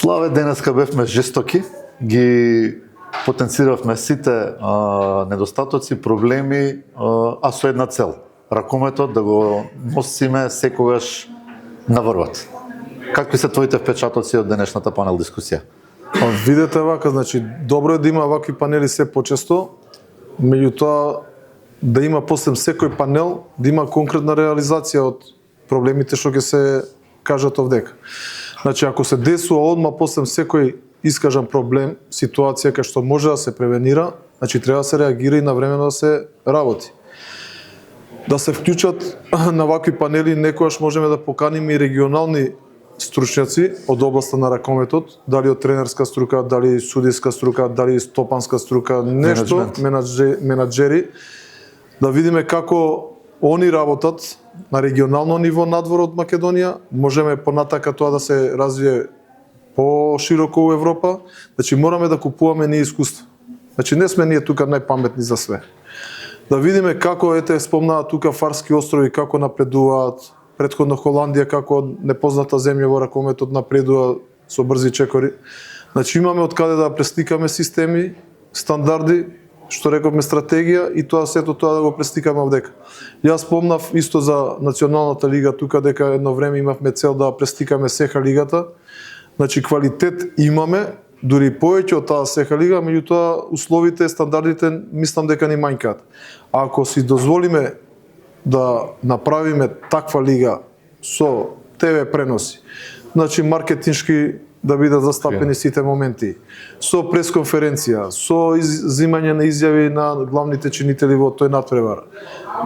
Славе, денеска бевме жестоки, ги потенциравме сите недостатоци, проблеми, а со една цел. Ракометот да го носиме секогаш наврват. Какви се твоите впечатоци од денешната панел дискусија? Видете вака, значи добро е да има вакви панели се почесто, меѓутоа да има после секој панел да има конкретна реализација од проблемите што ќе се кажат овдека. Значи ако се десува одма после секој искажан проблем, ситуација кај што може да се превенира, значи треба да се реагира и навремено да се работи. Да се вклучат на вакви панели, некогаш можеме да поканиме и регионални стручњаци од областа на ракометот, дали од тренерска струка, дали судиска струка, дали стопанска струка, нешто, менаџери, да видиме како они работат на регионално ниво надвор од Македонија, можеме понатака тоа да се развие пошироко во Европа, значи мораме да купуваме ние искуство. Значи не сме ние тука најпаметни за све. Да видиме како спомнаа тука Фарски острови како напредуваат, претходно Холандија како непозната земја во ракометот напредува со брзи чекори. Значи имаме од каде да пресликаме системи, стандарди, што рековме стратегија и тоа сето тоа да го пресликаме овдека. Јас спомнав исто за националната лига тука дека едно време имавме цел да пресликаме сеха лигата. Значи квалитет имаме, дури повеќе од таа сеха лига, меѓутоа условите, стандардите мислам дека ни мањкаат. А ако си дозволиме да направиме таква лига со ТВ преноси, значи маркетиншки да бидат застапени сите моменти, со пресконференција, со изимање на изјави на главните чинители во тој надпревар.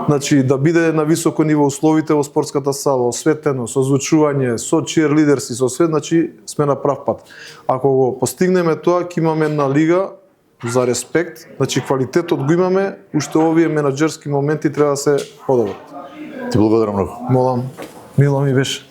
Значи да биде на високо ниво условите во спортската сала, осветено, со звучување, со чиерлидерси, со све, значи сме на прав пат. Ако го постигнеме тоа, ќе имаме една лига за респект, значи квалитетот го имаме, уште овие менаџерски моменти треба да се подобрат. Ти благодарам многу. Молам, мило ми беше.